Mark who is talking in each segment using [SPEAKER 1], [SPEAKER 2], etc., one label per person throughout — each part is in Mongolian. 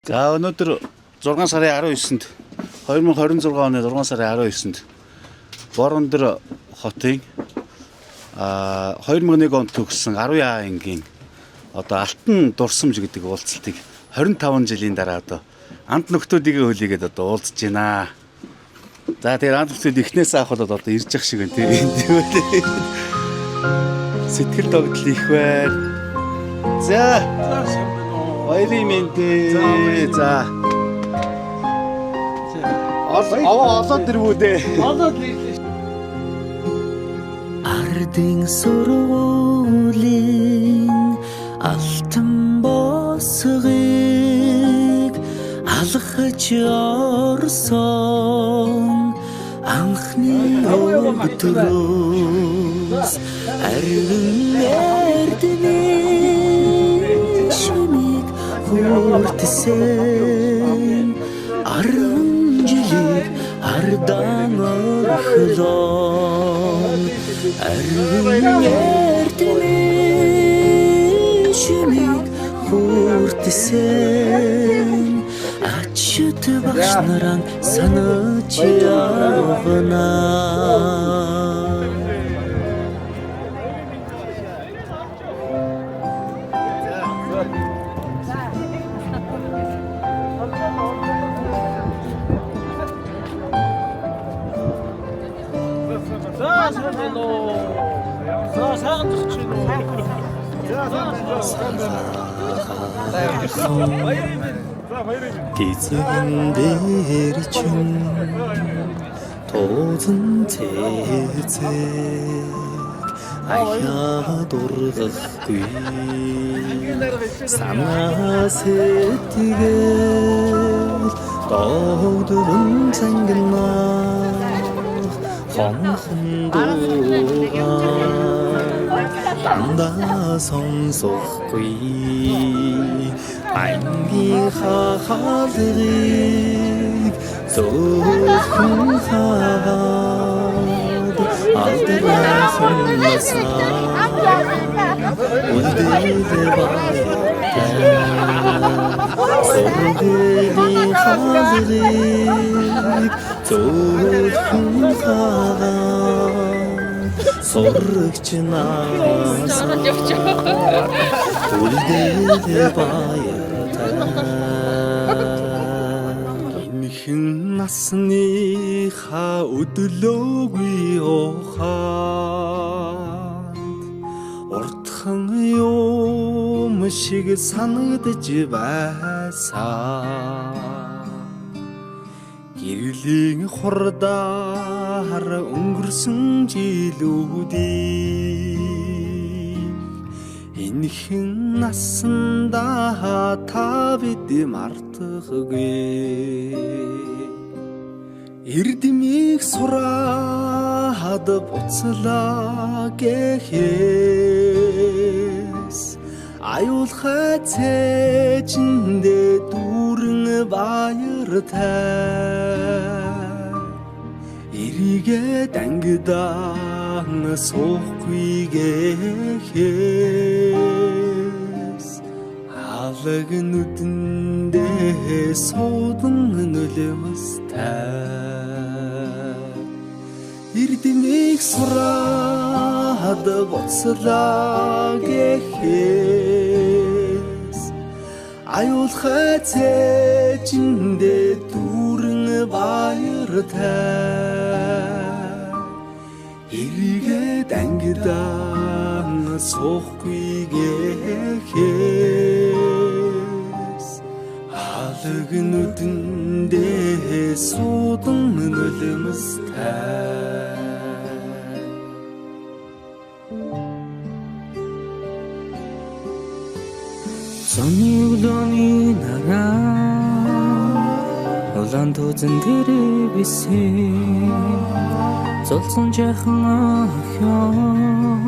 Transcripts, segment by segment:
[SPEAKER 1] За өнөөдөр 6 сарын 19-нд 2026 оны 6 сарын 19-нд Бороондор хотын 2001 онд төгссөн 10 ангийн одоо алтан дурсамж гэдэг уулзалтыг 25 жилийн дараа одоо анд нөхдүүдийн хөлийгээд одоо уулзж байна. За тэгээд анд нөхдүүд эхнээс авахд одоо ирж явах шиг байна тийм. Сэтгэл догдол их байна. За баярын мэндэ. За олоод ирвүүдээ. Олоод ирлээ.
[SPEAKER 2] Ардын сургуулийн алтан босгыг алхаж орсон анхны өдрөөс арвин эрдмийн шимиг хүртсэн арвин жилиг ардан орхлон арвин эрдмийн шимиг хүртсэн ачт багш наран санаж явна. Эцэгэн дээр чин тоозон цэцэг аяа дургахгүй санаа сэтгэл догдон цангинаа хонхон дуугаа дандаа сонсохгүй ангийн хахалрыг зөвхөн хаад алдарсан насаа үлдээдээ соргын хахалрыг зөвхөн хаад соргч насаа үлдээдээ энэхэн насныхаа өдлөөгүй ухаанд уртхан юм шиг санагдж байсан гэрлийн хурдаар өнгөрсөн жилүүдийг энэхэн насандаа та бид мартахгүй эрдмийг сураад буцлаа гэхээс аюулхай цээжиндээ дүүрэн баяртай эрийгээ дангидаан суухгүй гэхээс алаг нүдэндээ суудан нөлөөстэй эрдмийг сураад буцлаа гэхээс аюулхай цээжиндээ дүүрэн баяртай эрийгээ дангидаан суухгүй гэхээс алаг нүдэндээ суудан нөлөөстэй Сонюглоны нараа улаан тузан дээр бисэн золцон жахан охин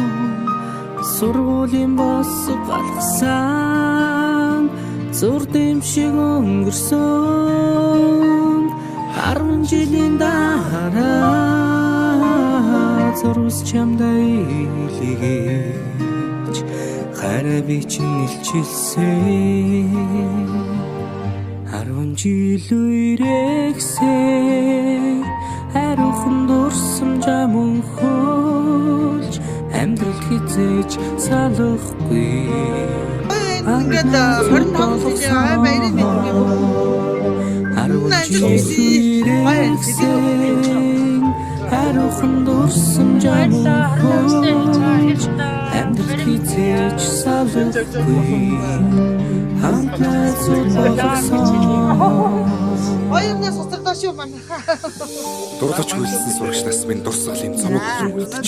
[SPEAKER 2] сургуулийн бос галгасан зур дэм шиг өнгөрсөн 10 жилийн дараа зурс чамдаа илгээж хараа би чинь илчилсэн 10 жил үерэгсээ хариухан дурсамжаа мөнхөлж амьдрал хизээж салахгүй.
[SPEAKER 3] Ингээд 25 жилийн баярын мэт юм.
[SPEAKER 2] 10 жил үерэгсээ хариухан дурсамжаа мөнхөлж амьдрал хизээж салахгүй. Хамтлаг зурсан
[SPEAKER 3] Оюуны соцордоош юм байна.
[SPEAKER 4] Дурлаж хөлсөн сурагчнаас минь дурсгалын цомог үлдэж.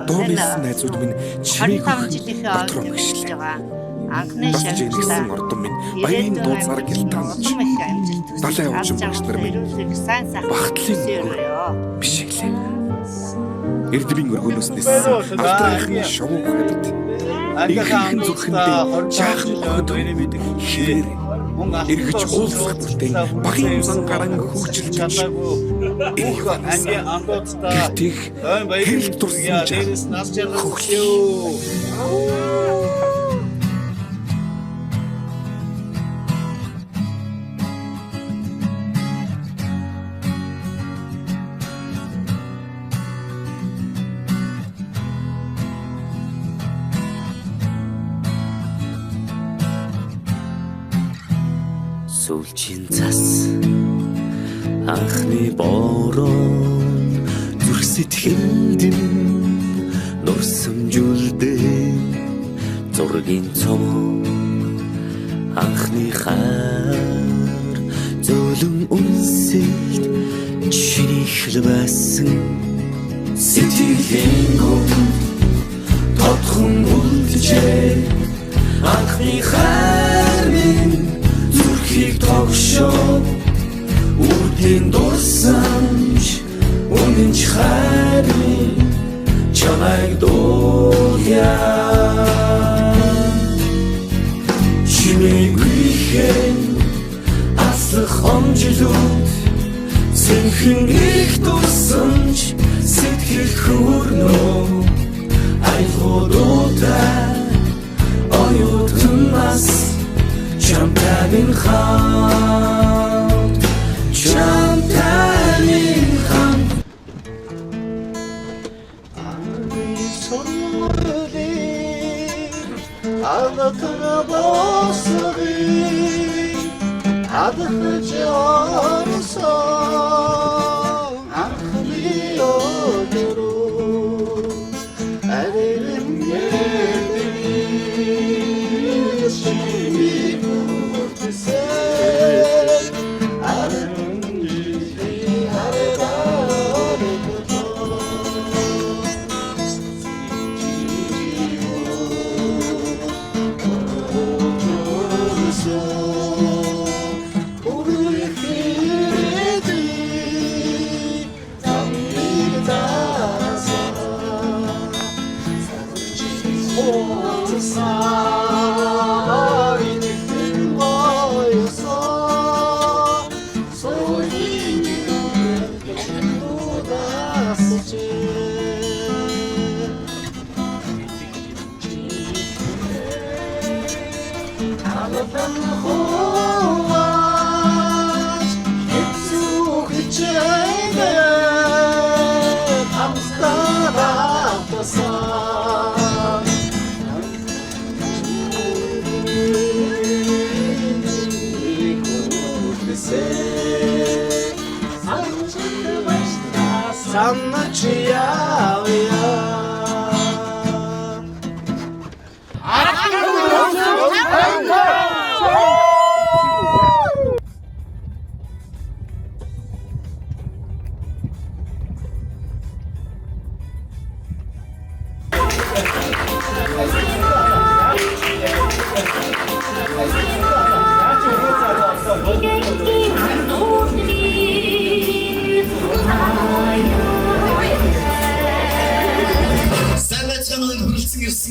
[SPEAKER 4] Дуу хэлсэн найзууд минь чимээг
[SPEAKER 5] 25 жилийнхээ
[SPEAKER 4] дотроо
[SPEAKER 5] ойг
[SPEAKER 4] мэгшлээ.
[SPEAKER 5] байгаа. Анхны
[SPEAKER 4] Дасж ирсэн
[SPEAKER 5] шагналаа.
[SPEAKER 4] ордон минь баян дууцаар гилтамж. Далай уужин багшлар минь багтлын бишиглээ. Эрдмийн өргөнөөс ниссэн алдрайхны шоу хадад. Ихэнхэн зүрхэндээ жаахан гохот хിവэр эргэж уулзах бүртэн багын зан гаран хөвчлөж
[SPEAKER 1] ангийн андуудтай
[SPEAKER 4] гих хэрэг турсан
[SPEAKER 1] дээрээс нас жаргал
[SPEAKER 4] хөвлөө.
[SPEAKER 2] сүүлчийн цас анхны борон зүрх сэтгэлд нурсамжуулдээ зургийн цом анхны хаар зөөлөн үнсэлт чиний хэлбэсэн сэтгэлийн гүн тодхон үлдэжээ анхны хаар минь зүрхийг тогшоо үрдийн дурсамж үнэнч хайрын чамайг дуулъя чимээгүй аслах омжилууд цэнхэн их дурсамж сэтгэл хөөрнөө айлгуудаа оюутнаас Chamtamin Khan Chamtamin Khan
[SPEAKER 1] Ağlatına basarı Adını cansan Anlıyorum Elim yerdiniz Şimdi kurtisen Arın yüzü hardan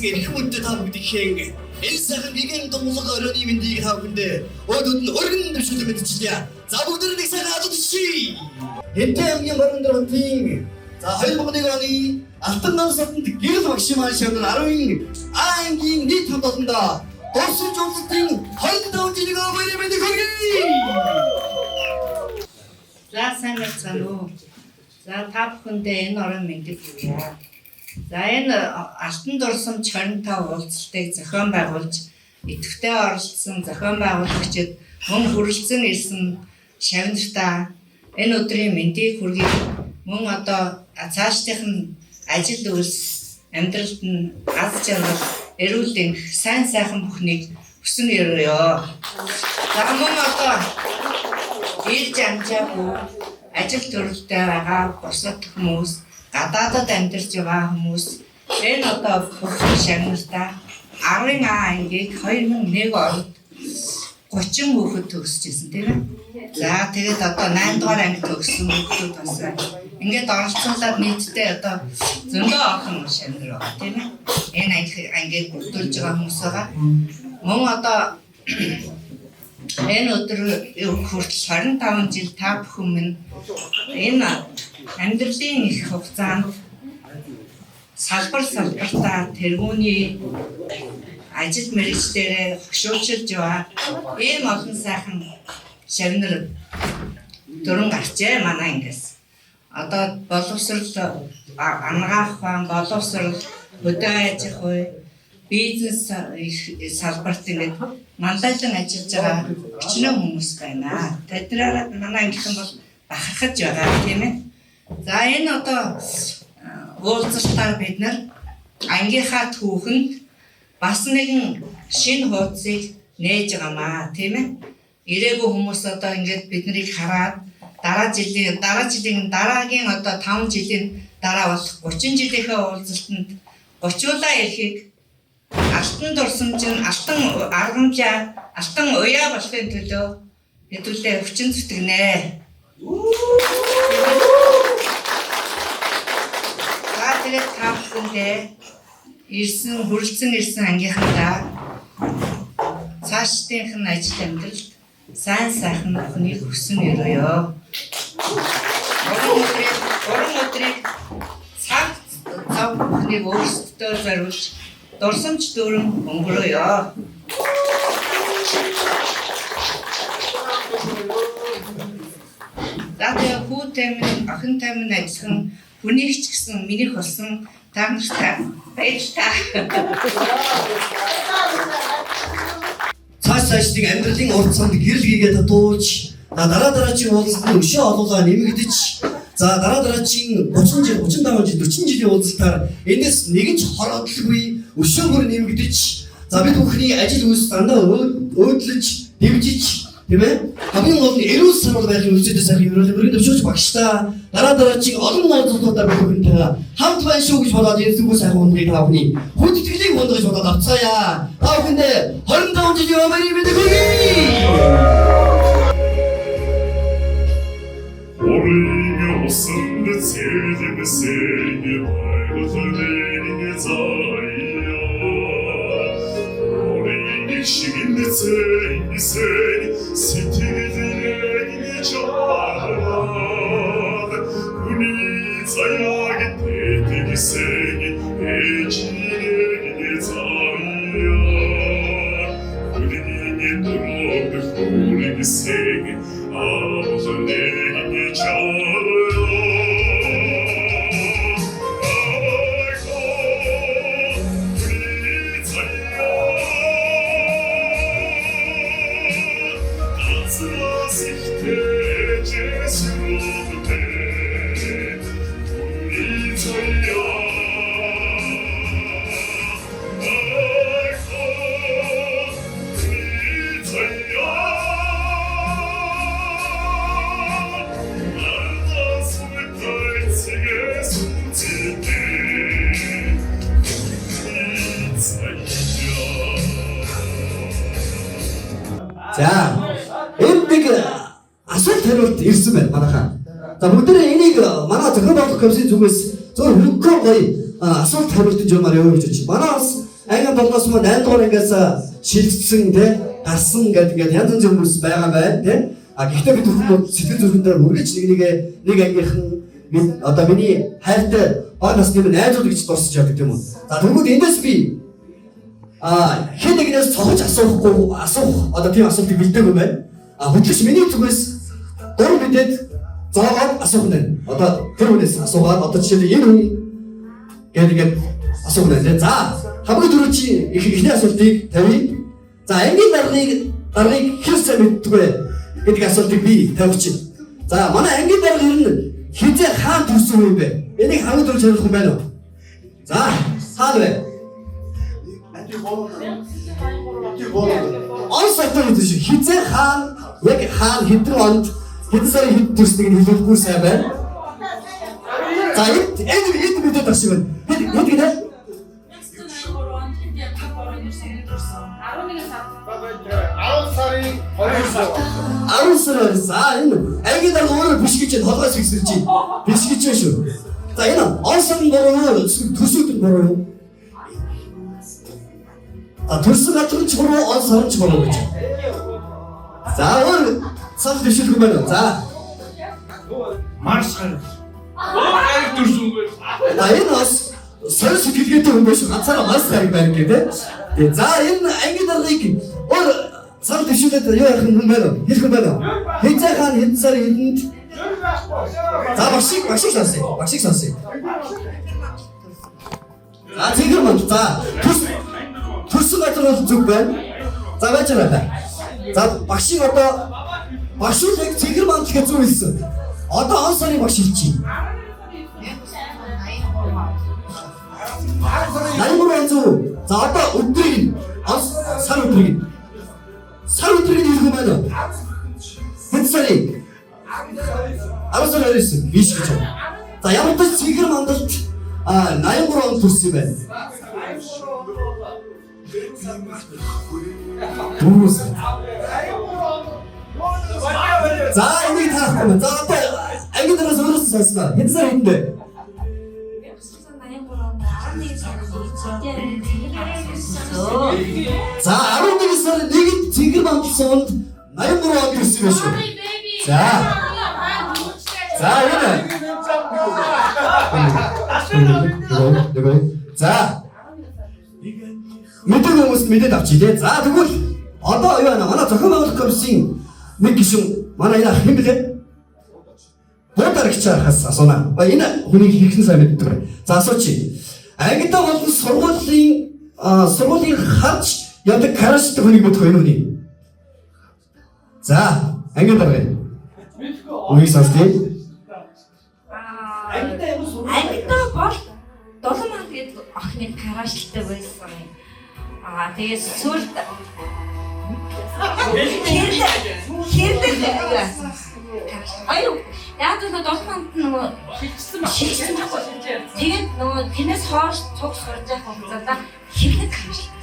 [SPEAKER 6] эрх мөндөд та бүгдийн энэ сайхан бигийн томлог оройны мэндийг та бүхэндээ өдөрт нь өргөн дэвшүүлж мэдчихлээ. За бүгд нэг сайхан адууд ший. Энтэй хамгийн баруун дөрөвтийн за 2001 оны Алтан нам сатанд гэрэл багш маань шавнал 10 аймгийн нийт хамт олондоо дурсамж уулзалтын 25 жилийн өмнө мэдээ хүргэе.
[SPEAKER 5] За сайн байна уу? За та бүхэндээ энэ орон мэндийг хүргье. За энэ алтан дурсамж 25 уулзалтыг зохион байгуулж идэвхтэй оролцсон зохион байгуулагчид мөн хүрэлцэн ирсэн шавнартаа энэ өдрийн мэндийг хүргэе. Мөн одоо цаашдынх нь ажил үйлс амьдралд нь аз жаргал эрүүл энх сайн сайхан бүхнийг хүсэн өрөөё. За мөн одоо ирж амжаагүй ажил төрөлтэй байгаа бусад хүмүүс, гадаадад амьдарч байгаа хүмүүс энэ одоо бүх шагнартаа 10 ангийг 2001 онд 30 хүүхэд төгсөжсэн тийм ээ. За тэгээд одоо 8 дугаар анги төгссөн хүүхдүүд бас ингээд оролцуулаад нийтдээ одоо зөндөө олон шагнар байгаа тийм ээ. Энэ ангийг бүрдүүлж байгаа хүмүүс байгаа. Мөн одоо энэ өдөр хүртэл 25 жил та бүхэн минь энэ амьдралын их хугацаанд салбартаа тэргүүний ажил мэргэжлэрээ хөшөөчилж яваа ийм олон сайхан шагнар дөрөн гарчээ манай ингээс. Одоо боловсрол ангаах хаан боловсрол хөдөө аж ахуй бизнес салбарт ингээд мандайлан ажиллаж байгаа хүчнээ хүмүүс байна. Тэдгээр манай ангийнхан бол бахархаж байгаа тийм ээ. За энэ одоо уулзалтаар бид нар ангийнхаа түүхэнд бас нэгэн шинэ хуудсыг нээж байгаамаа тийм ээ. Ирээгүй хүмүүс одоо ингээд биднийг хараад дараагийн одоо 5 жилийн дараа болох 30 жилийнхээ уулзалтанд гочуулаа ирэхийг алтан дурсамж нь алтан аргамжаа алтан уяа болохын төлөө хэдүүлээ өвчин зүтгэнэ. Тэгээд та бүхэндээ хүрэлцэн ирсэн ангийнхандаа цаашдынх нь ажил амьдралд сайн сайхан бүхнийг хүсэн өрөөё. Уран өдрийг цагт зав бүхнийг өөрсдөө зориулж дурсамж дүүрэн өнгөрөөё. Датаа хүүтэй минь охинтой минь ажиллах нь хүнийг ч гэсэн минийх болсон та нартай баярлалаа.
[SPEAKER 6] Цаашдын амьдралын урт цамд гэрэл гээгээ татууч дараагийн уулзалтын өшөө олуулаа нэмэгдэж за дараагийн 30 жил 35 жил 40 жилийн уулзалтаар энэс нэгэн ч хороодлоггүй өшөөгөр нэмэгдэж за бид бүхний ажил үйлс дандаа өөдлөж дэмжиж тийм ээ хамгийн гол нь эрүүл санал байхын үзэдэ сайхан ерөөлөөр мөрөнд өвчөж багштай дараагийн олон уулзалтуудаар бид бүхэнтэй хамт байна шүү гэж бодоод энэ зүгөө сайхан өндрийг та бүхний хүнд итгэлийг өндөрж бодоод авцгаая. Та бүхэндээ 25 жилийн өмнө мэдээ хүргэе.
[SPEAKER 7] Орны усанд цэлэмсэний байгууллагын заяа орны шигнэцэн сэтгэлээ чараад хүний заяаг тэтгэсэн ээжийн заяа хүний дөрөв хүргэсэн авзоныг чараад
[SPEAKER 6] За энэ нэг асуулт хариулт ирсэн байна манайхаа. За бүгдээ энийг манай зохион байгуулах комиссийн зүгээс зөв хөнгөн гоё асуулт хариултын журмаар явуулж байна. Манай бас англи болноос мөн 8 дугаар ангиас шилжсэн те гарсан гэдэг ингээд янз янзын хүмүүс байгаа байна те. Гэхдээ бид хүмүүс сэтгэл зүрхэндээ үргэлж нэг ангийнхан одоо миний хайртай бага насны найзууд гэж дурсаж явдаг тийм үү. За тэгвэл эндээс би хэн нэг нэгнээс цогж асуух одоо тийм асуултыг бэлдээг юм байна. Хөтлөгч миний зүгээс гол мэдээд зоогоод асуух нь. Одоо тэр хүнээс асуугаад одоо жишээлбэл энэ хүн гэдэг асуух нь. За хамгийн түрүү чи эхний асуултыг тавья. За ангийн даргыг хэр сайн мэддэг вэ гэдэг асуултыг би тавьчих чинь. За манай ангийн дарга ер нь хизээ хаан төрсөн юм бэ? Энийг хамгийн түрүү хариулах юм байна уу? За хаан вэ? Он сартаа гэдэг шиг хизээ хаан яг хаан хэдэн онд хэдэн сарын хэд төрснийг нь хэлүүлэхгүй сайн байна. За энэ мэдээд байх шиг байна. Хэд гинэ? 10 сарын за энэ ангийн дарга өөрөө биш гэж толгойс ихсэрч байна. Биш гэж байна шүү. За энэ он сарын бороо төсөөд нь бороо. Төрсөн гадрч бороо он сарч бороо гэж. За өөр цааш дэвшилгүй байна. За
[SPEAKER 8] Марс гар. Гар төрсөнгүй.
[SPEAKER 6] Энэ бас сар сэтгэлгээтэй хүн биш ганцаараа марс гарыг байна гэдэг. Тэгээ за энэ ангийн даргыг өөр цааш дэвшилээд юу ярих юм байна? Хэлэх юм байна. Хинцээ хаан хэдэн сарын хэдэнд. За багшиг сонсъё. За цэгэр манд за төрсөн газар бол зүг байна. За бачаарай. За багшиг одоо багшуулыг цэгэр манд гэж зүг хэлсэн. Одоо он сарын багш хэлчихье. 83 зүг. За одоо өдрийг сар өдрийг хэлэх юм байна. Хэд сарын? 10 сарын 29 биш гэж байна. За ямар ч цэгэр мандалд 83 он төрсөн юм байна. Дүүс. За энийг таахгүй байна. За одоо ангийн дараас өөрөөс сонсноо. Хэд сар хэдэндэ? 1983 За 11 сарын 1-нд цэгэр мандалсан онд 83 он төрсөн байх шүү. За энэ. За мэдээ хүмүүст мэдээд авчие. За тэгвэл одоо юу байна? Манай зохион байгуулах комиссийн нэг гишүүн манай энэ хэн блэ? Бодарагчаас асууна. Энэ хүнийг хэрхэн сайн мэддэг вэ? За асуучих. Ангидаа болон сургуулийн харж ядаг караштай хүнийг мэдэх вэ нүний? За ангийн дарга. Үгүй сонсдгийг.
[SPEAKER 9] Ангидаа бол 7 манд гээд охины караштай байсан. Тэгээд сүлд Аюу яг л 7 манд нөгөө шилжсэн байхгүй. Тэгээд нөгөө тэрнээс хойш цуг сурж явах хугацаанд хэрэг карашлаа.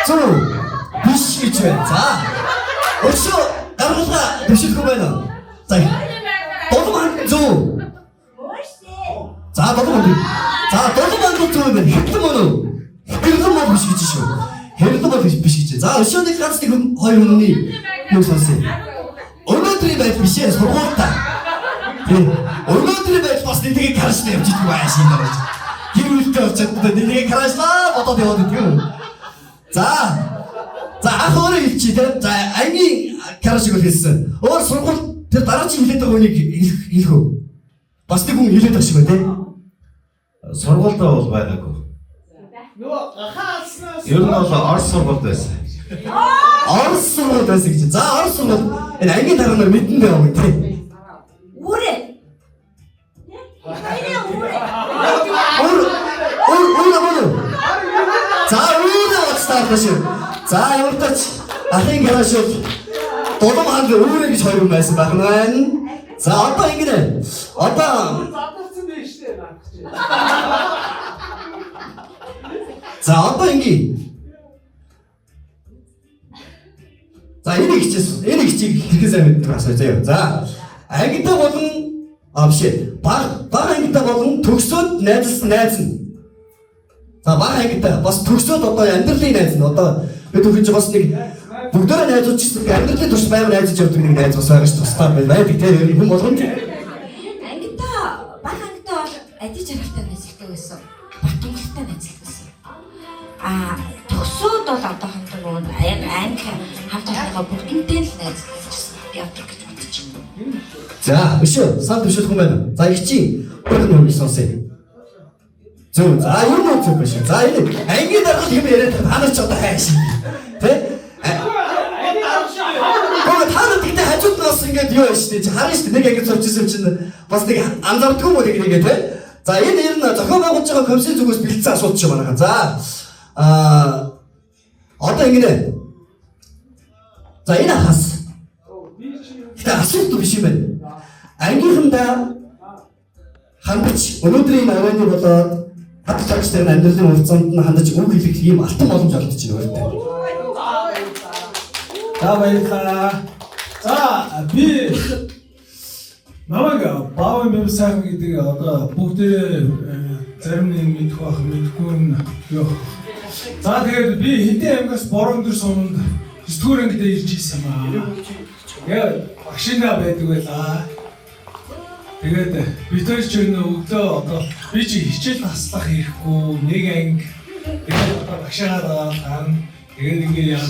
[SPEAKER 6] Зүг биш гэж байна. За өшөө даргалга дэвшилгүй байна. За 7 манд зүг. За 7 манд. За 7 манд зүг байна. Хэдэн мөн үү? Хэдэн мөн биш гэж шүү. Хэдэн мөн биш гэж. За өшөөний ганц нэг хоёр хүний юу сонсъё. Өнөөдрийн байдал биш ээ сургуультай. Өнөөдрийн байдал бас нэгийг караштай явж идэх байх юм байна. Гэрүүлтэй очиад нэгийг карашлаа бодоод яваад идэх юм. За ах өөрөө хэлчихье тийм. За ангийн карашиг бол хэлсэн. Өөр сургууль тэр дараагийн хилээд байгаа хүнийг хэлэх үү? Бас нэг хүн хилээд байгаа шиг байна тийм.
[SPEAKER 10] Сургуультай бол байгаагүй. Ер нь бол Орос сургуульд байсан.
[SPEAKER 6] Орос сургууль байсан гэж. За Орос сургууль энэ ангийн дарганаар мэдэн байгаа юм тийм.
[SPEAKER 9] Үрээ.
[SPEAKER 6] За үрээ уцтаалж. За ямар ч ахын гараж бол 7 манд үрээ гэж хоёр юм байсан байх нь байна. За одоо ингэнэ. Одоо За одоо ингэ. За энийг хэрхэн сайн мэддэг асууя заяа. За ангидаа болон биш баг ангидаа болон төгсөөд найзлсан найз нь. За баг ангидаа бас төгсөөд одоо амьдралын найз нь. Одоо бид өгч бас нэг бүгдөө найзууд ч гэсэн амьдралын турш байнга найзж явдаг нэг найз бас байгаа шүү. Тусдаа байдаг тийм хүн болгонд.
[SPEAKER 9] Ангидаа баг ангидаа бол адил жаргалтай найзлдаг байсан. Батунгалтай найзлдаг байсан. Төгсөө шууд бол одоохондоо нөгөө анги хамт олонгаа бүгднтэй л найзлж явдаг гэж бодож байна.
[SPEAKER 6] За, өшөө, санд өшөөлөх юм байна. За, их чи бүгд нэг сонсъё. Зөв. За, юу нэг зөв биш. За, энэ ангийн дарга юм яриад та нар ч одоо хайш. Тэ? Та тэгтээ хажууднаас ингээд юу шүү дээ. Харна шүү дээ. Нэг анги зурчихсан чинь бас нэг анзаардаг юм уу нэгээ тэ? За, энэ ер нь зохион байгуулж байгаа комиссын зүгээс бэлдсэн асуудал шүү манайхан. За, одоо ингэнэ. За, энэ хас. Тэ асуудал биш юм байна. Ангийнхандаа хандаж өнөөдрийн авааны болоод хат цагчтай амьдралын уртцанд нь хандаж үг хэлэх ийм алтан боломж олдож байна өөртөө.
[SPEAKER 2] За баярлалаа. За би намайг баавын мэм сайхан гэдэг одоо бүгдээ зарим нэг мэдэх байх мэдгүй нь юу. За тэгээд би Хинтээ аймгаас Борон дөр суманд 9-р ангид ирж ирсэн юм аа. Тэгээд машина байдаг байлаа. Тэгээд бид хоёр ч өглөө одоо би чи хичээл таслах ирэхгүй нэг анги тэгээд одоо багшаагаа гарна. Тэгээд ингээд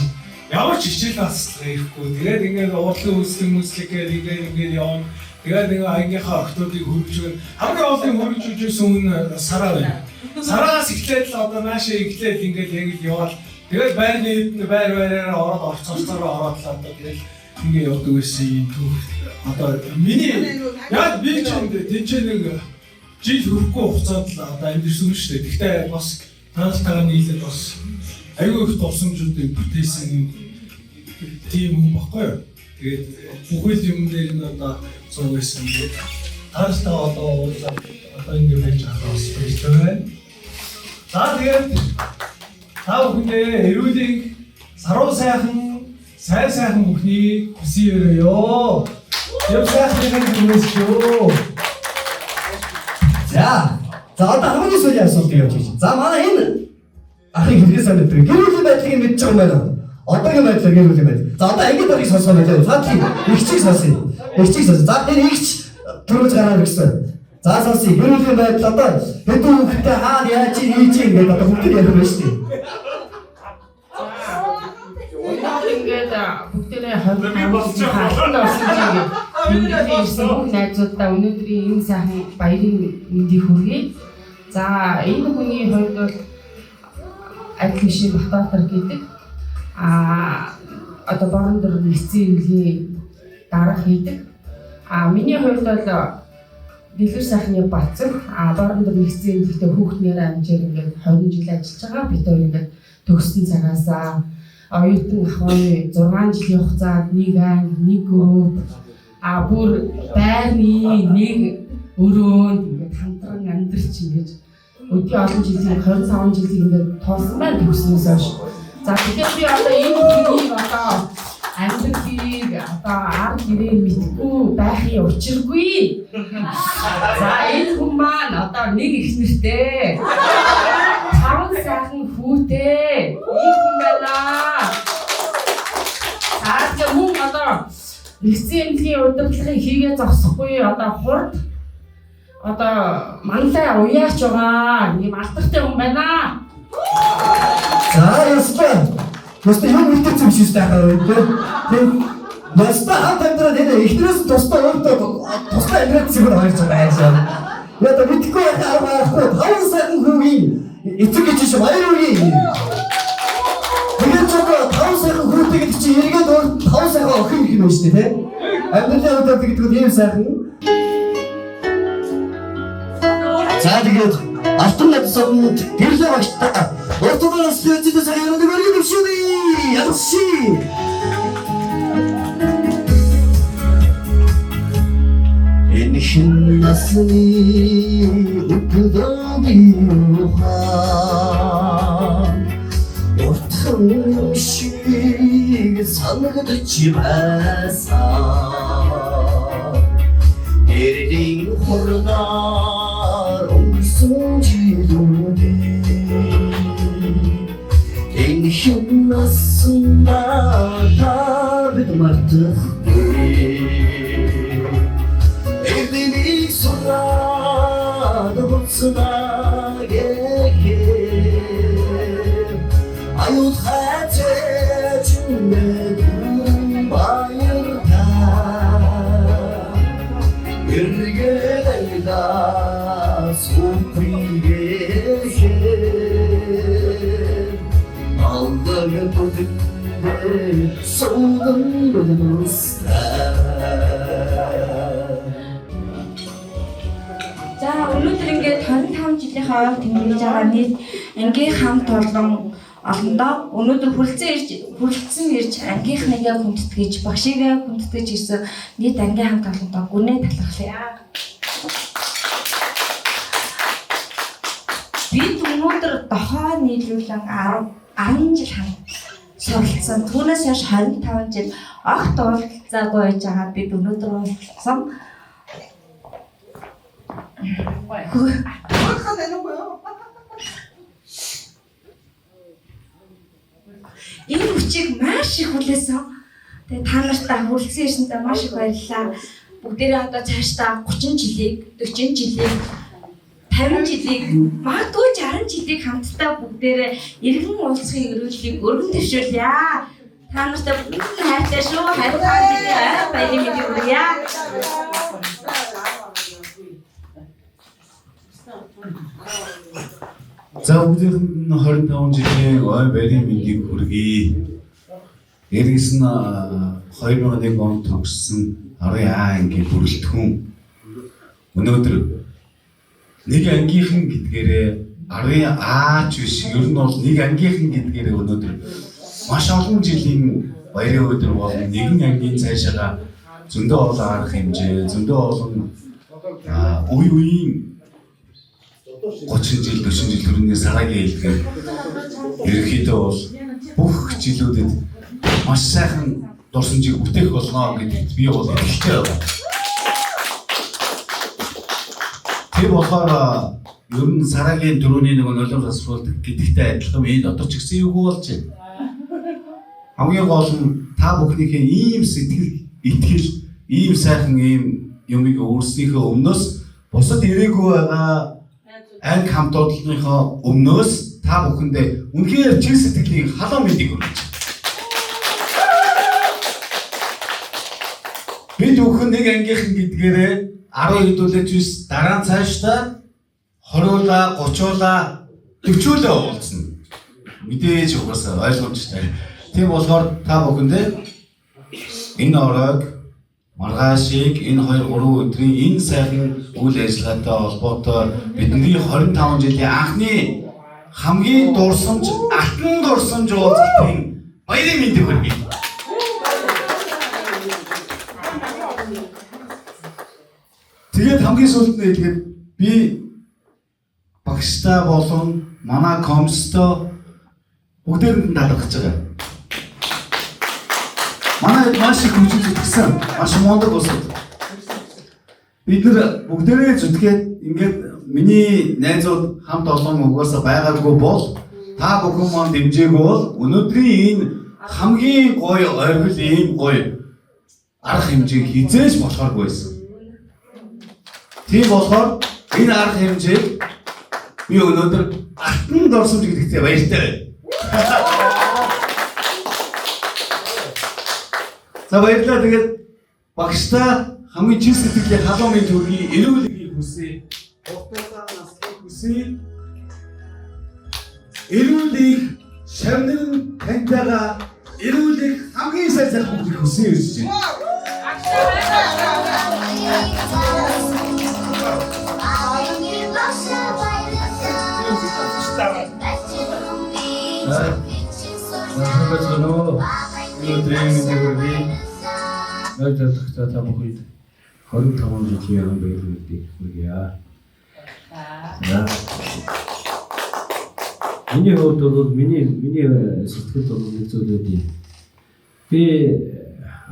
[SPEAKER 2] ямар ч хичээл таслах ирэхгүй. Тэгээд ингээд уурлын үүслэгээр ингээд явна. Тэгээд нэг ангийнхаа охтуудыг хөрвжүүн хамгийн олон хөрвжүүлжсэн үн Сараа байна. Сараас эхлээд л одоо наашаа эхлээд ингээд яг л яваад тэгээд байрны эдэн байраараа ороод орцорцороо ороод л одоо тэгээд ингээ явдаг байсан юм түүх. Одоо миний яг би ч тэнцээ нэг жил хөрөхгүй хугацаанд л одоо амьдэрсэн юм шүү дээ. Гэхдээ бас таналтайгаа нийлээд бас аюу их тусламжуудыг бүтээсэн тийм юм баггүй юу. Тэгээд бүхэл юм дээр нь одоо зов байсан. Таналтайгаа одоо ингээ байж байгаа бас баяртай. За тэгээд та бүхэндээ эрүүлийн саруу сайхан бүхнийг хүсье ёо. Яв сайхан хүмүүс шүү. За одоо хамгийн сүүлийн асуулт явуулж байна. За манай энэ ахын хэрэгээс амьд гэрүүлийн байдлыг мэдж байгаа юм байна. Одоогийн байдлаар гэрүүлийн байдал. За одоо анги дарыг сонсгоо байлаа. Фатли ихчийг сонсъё. За энэ ихч төрөж гараад ирсэн. За сонсъё. Гэрүүлийн байдал одоо хэдэн хүүхэдтэй хаана яаж хийж ингээд одоо бүгд ярих байна шүү дээ.
[SPEAKER 11] Ингээд бүгдээрээ 25 хаалтанд орсон чинь ингээд ирсэн бүх найзуудаа өнөөдрийн энэ сайхан баярын мэндийг хүргэе. За энэ хүний хувьд бол Адилшин Батбаатар гэдэг одоо Борон дөр нэгдсэн эмнэлгийн дарга хийдэг. Миний хувьд бол Дэлгэр сайхны Бацэг Борон дөр нэгдсэн эмнэлэгтээ хүүхднээр амжир ингээд 20 жил ажиллаж байгаа. Бид хоёр ингээд төгссөн цагаасаа оюутан ахуйн 6 жилийн хугацаанд нэг анги, нэг групп бүр байрны нэг өрөөнд ингээд хамтран амьдарч ингэж өдөө олон жилийн 25 жилийн ингээд тоосон байна төгснөөс хойш. За тэгэхээр би одоо энэ хүний одоо амьдралыг одоо ард гэрээ мэдгүй байхын учиргүй. За энэ хүн маань одоо нэг их нэртэй 5 сайхан хүүтэй ийм хүн байна. За мөн одоо нэгдсэн эмнэлгийн удирдлагыг хийгээ зогсохгүй одоо хурд одоо манлай уяач байгаа ийм алдартай хүн байна.
[SPEAKER 6] За ястаа юу мэдээч юм шиг тахаа тийм ястаа хамт амьдраад энэ ихнээс тусдаа өөртөө тусдаа амьдраад зүгээр байж байгаа юм. Яа мэдгүй харахгүй таван сайхан хүүгийн эцэг гэж шиг баяр үргэлээ. Тэгээд ч таван сайхан хүүтэй гэдэг чинь эргээд өөр таван сайхан охин гэх юм шүү дээ тийм. Амьдралын удаа гэдэг нь ийм сайхан. За тэгээд алтан надсанд гэрлээ багтаа. Ортодокс студентүүд сайн нэг өргөд өвшөөрэй. Ялши. Энэ хин насны үгдөөдийнхаа уртхан шиг санагдаж байсан. Эрийн хурнаар өнгөрсөн жилүүдээ энэ хин наснаа бид мартахгүй. Эрдэнэний сураад буцнаа гэхээр аюул хайцэж мэдэн баярта эргээд сүпригээ алдаг бүдэг сонгон
[SPEAKER 9] За өнөөдөр ингээд 25 жилийнхаа ойг тэмдэглэж байгаа нийт ангийн хамт олондоо өнөөдөр хүрэлцэн ирж ангийнхныгаа хүндэтгэж багшигаа хүндэтгэж ирсэн нийт ангийн хамт олондоо гүнээ талархлаа. Бид өнөөдөр дохоо нийлүүлэн 10 жил хамт суралцсан. Түүнээс хойш 25 жил огт уулзаагүй байж байгаа бид өнөөдөр уулзсан. Энэ хүчийг маш их хүлээсэн. Тэгээ та нартай хүрэлцэн ирсэндээ маш их баярлалаа. Бүгдээрээ одоо цаашдаа 30 жилийг, 40 жилийг, 50 жилийг, магадгүй 60 жилийг хамтдаа бүгдээрээ иргэн уулзахын өрөөлийг өргөн дэвшүүлье. Та нартай бүгд хайртай шүү. Хайртай баярын мэндийг хүргье.
[SPEAKER 1] За бүгд нь 25 жилийн ой баярын мэндийг хүргэе. Эргэс нь 2001 онд төгссөн 10 ангийн бүрэлдэхүүн өнөөдөр нэг ангийнхан гэдгээрээ 10 аач биш ер нь бол нэг ангийнхан гэдгээрээ өнөөдөр маш олон жилийн баярын өдөр болно. Нэгэн ангийн цаашаа зөндөө олон арга хэмжээ, зөндөө олон үеийн 30 жил 40 жил төрний сарагийн хэлгээр ерөнхийдөө бол бүх жилүүдэд маш сайхан дурсамжийг бүтээх болно гэдэгт би бол итгэлтэй байна. Тэр болохоор ер нь сарагийн дөрөвний нэг nolong засвардаг гэдэгтэй адилхан энэ дотор ч гэсэн юу болж байна. Хамгийн гол нь та бүхнийхээ ийм сэтгэл, итгэл, ийм сайхан ийм юмыг өөрснийхөө өмнөөс бусад ирээгүй байгаа анги хамт олонныхоо өмнөөс та бүхэндээ үнэхээр чин сэтгэлийн халуун мэндийг хүргэж. Бид бүхэн нэг ангийнхан гэдгээрээ 10 хэдүүлж биш дараа нь цаашдаа 20-уулаа, 30-уулаа, 40-уулаа уулзна. Мэдээж угаасаа ойлгомжтой. Тийм болохоор та бүхэндээ энэ оройг маргаашийг энэ 2-3 өдрийн энэ сайхан үйл ажиллагаатай холбоотой бидний 25 жилийн анхны хамгийн дурсамж, алтан дурсамж уулзалтын баярын мэндийг хүргэе. Тэгээд хамгийн сүүлд нь хэлгээд би багштай болон манай комстой бүгдээрэнд талархаж байгаа. Манай маш их хүчин зүтгэсэн, маш мундаг усад. Бид нар бүгдээрээ зүтгээд ингээд миний найзууд хамт олон угаасаа байгаагүй бол та бүхэн маань дэмжээгүй бол өнөөдрийн энэ хамгийн гоё оргил ийм гоё арга хэмжээг хизээж болохгүй байсан. Тийм болохоор энэ арга хэмжээг би өнөөдөр алтан дурсамж гэдэгтээ баяртай байна. За баярлалаа. Тэгээд багштай хамгийн чин сэтгэлийн халуун мэнд хүргэе, эрүүл мэндийг хүсье. Уртаа наслыг хүсье. Эрүүлийг шавнан таньтайгаа эрүүлийг хамгийн сайн бүгдийг хүсье гэж байна.
[SPEAKER 12] Та бүхэнд 25 жилийн өмнө баярын мэндийг хүргье. Миний хувьд бол миний сэтгэлд бол нэг зүйл үүдээ. Би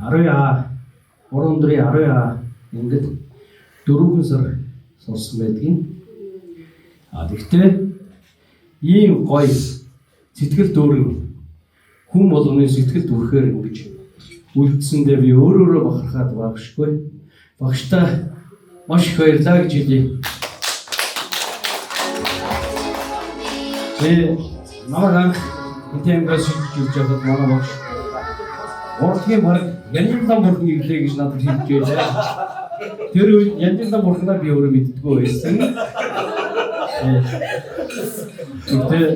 [SPEAKER 12] 10 ингээд 4 сар сонсон байдгийн. Тэгтээ ийм гоё сэтгэл дүүрэн хүн болгоны сэтгэл дүрхээр ингэж үлдсэндээ би өөрөөрөө бахархаад багшгүй. Багштай маш их баярлалаа гэж хэлье. Намайг Энтэнгээс шилжиж ирж байхад манай багш урлагийн баг Янжинлан бурхан ирлээ гэж надад хэлж байлаа. Тэр үед Янжинлан бурханаа би өөрөө мэддэггүй байсан. Тэгээд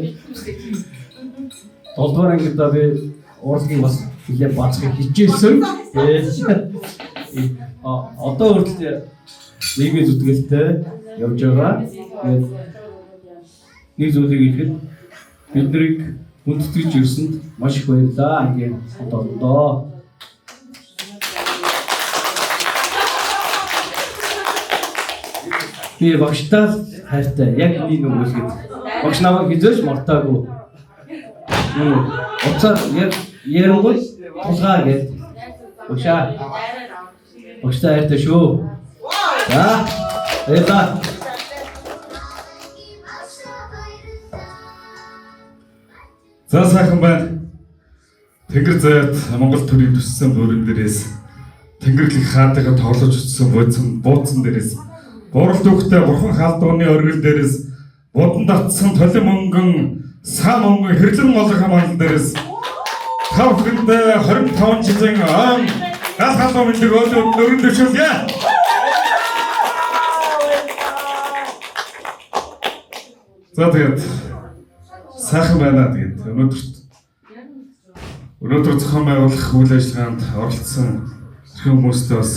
[SPEAKER 12] 7-р ангидаа би урлагийн бас хэлээ бацхыг хичээсэн. Одоо хүртэл нийгмийн зүтгэлтэй явж байгаа. Тэгээд нэг зүйлийг хэлэхэд биднийг хүндэтгэж ирсэнд маш их баярлалаа. Ангийн одоодоо би багштай хайртай яг нэг үгэлгээд багш намайг хизээж мартаагүй. Уцаар ярангуй тулгаа гээд багштай хайртай шүү. За баярлалаа.
[SPEAKER 13] За сайхан байна. Тэнгэр зайд Монгол төрийн төссөн бүрэн дээрээс Тэнгэрлэг хаадыгаа тоглож өссөн бууцсан дээрээс гурал дүүхтэй бурхан халдууны оргил дээрээс будан татсан толин мөнгөн сан мөнгөн хэрлэн молох хамаалан дээрээс тав хүндээ 25 жилийн ам гал халуун мэдлэг өргөн дэвшүүлье. За тэгээд сайхан байна тэгээд өнөөдөр зохион байгуулах үйл ажиллагаанд оролцсон хүмүүстэй бас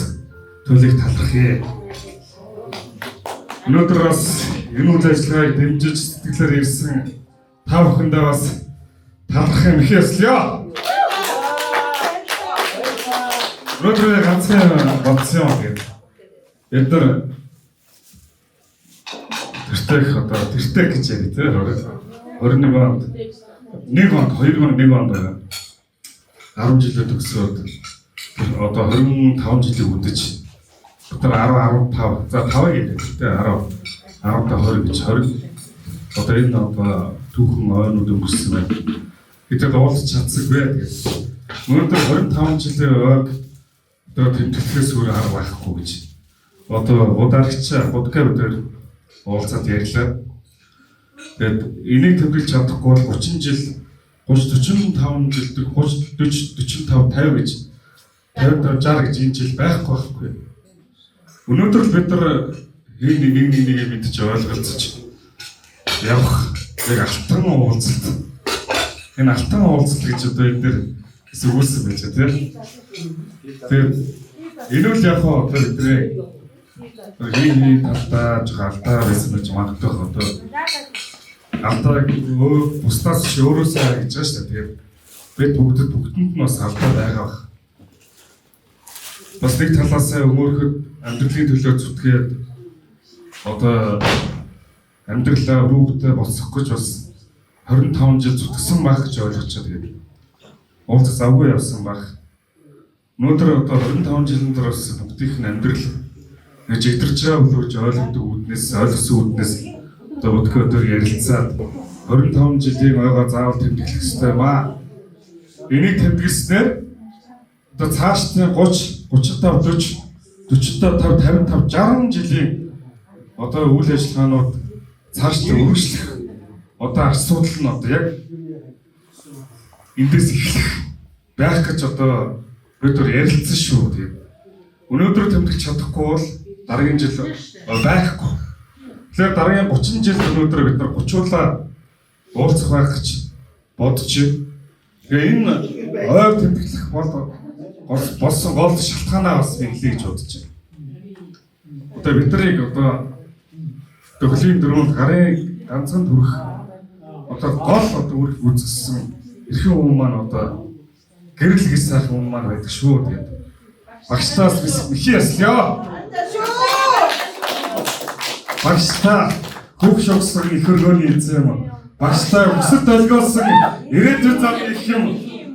[SPEAKER 13] төлөв талархъя. Өнөөдөр бас энэ үйл ажиллагааг дэмжиж сэтгэлээр ирсэн та бүхэндээ бас талархын их ёслё. Өнөөдөр ганцхан бодсон юм гээд бид нар тэртэг гэж яа тий 21 онд 2001 онд 10 жилээ төгсөөд одоо 25 жилийг үдэж одоо 10 15 за 5 гэдэг тий 10 20 гэж 20 одоо энэ түүхэн ойнууд өнгөрсөн байна. Хэдээд уулзч чадсаггүй тэгээд өнөөдөр 25 жилийн ойг одоо тэмдэглэхээс өөр арга байхгүй гэж одоо ударагч бодка өдөр уулзаад ярьлаа. Тэгээд энийг тэмдэглэж чадахгүй бол 30 жил 30 45 жил 30 40 45 50 гэж 50 60 гэж энэ жил байхгүй. Өнөөдөр бид нар нэг мэдж ойлголцож явах яг алтан уулзалт. Энэ алтан уулзалт гэж одоо энэ дэр зөвлөсөн байж тээ. Тэгээд энэ үл яг одоо бидний ийм талдаа жаалтаа байсан гэж магадгүй одоо алдаа бусдаас өөрөөсөө гэж байна шүү дээ. Тэгээд бид бүгдэнд нь бас алдаа байгаа бах. Бас нэг талаас өмөрөхөд амьдралын төлөө зүтгээд одоо амьдралаа рүүгдээ боцсох гэж бас 25 жил зүтгэсэн байх гэж ойлгочоо тэгээд уулзах завгүй явсан байх. Өнөөдөр одоо 25 жилийн дараа бас бүгдийнх нь амьдрал нэг жигдэрч байгаа үлгэж ойлгосон үднээс одоо өдөр ярилцаад 25 жилийн ойгоо заавал тэмдэглэх хэрэгтэй маа. Энийг тэмдэглэснээр одоо цаашдын 30 35 40 45 50 60 жилийн одоо үйл ажиллагаанууд цаашдаа өргөжлөх одоо асуудал нь одоо яг эндээс эхлэх байх гэж одоо бид нар ярилцсан шүү. Тэгээд өнөөдөр тэмдэглэж чадахгүй бол дараагийн жил байхгүй. Тэгэхээр дараагийн 30 жил өнөөдөр бид нар 30-уулаа уулзах байх гэж бодож байна. Тэгээ энэ ойр тэмдэглэх болсон гол шалтгаанаа бас хэлье гэж бодож байна. Одоо биднийг одоо хөлийн дөрөнд гарын ганцхан төрөх одоо гол одоо үрх үзсэн эрхэм хүмүүс маань одоо гэрэл гэж сайхан хүмүүс маань байдаг шүү. Тэгээд багштаас биш их яслё. Багштаа хөв шогсон их хөргөөний эзэн юм. Багштаа өсөлт олгоосон ирээдүйн зам их юм.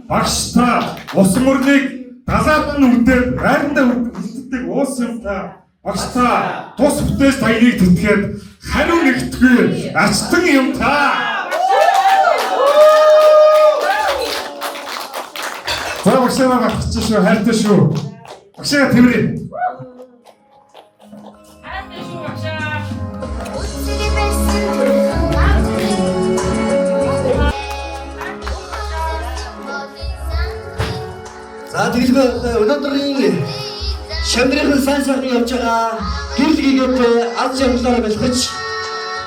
[SPEAKER 13] Багштаа ус мөрнийг далаад нь үдээд байрандаа үлддэг уус юм та. Багштаа тус бүтээж таяныг тэтгээд хариу нэгтгүй ачтан юм та. За багшаа багч шүү хайртай шүү. Багшаа тэрвэрээ.
[SPEAKER 6] тэгэхээр өнөөдрийн шамдрын сайн сайхан явж байгаа гэрэл гээгээд аз жаргалаараа бэлгэж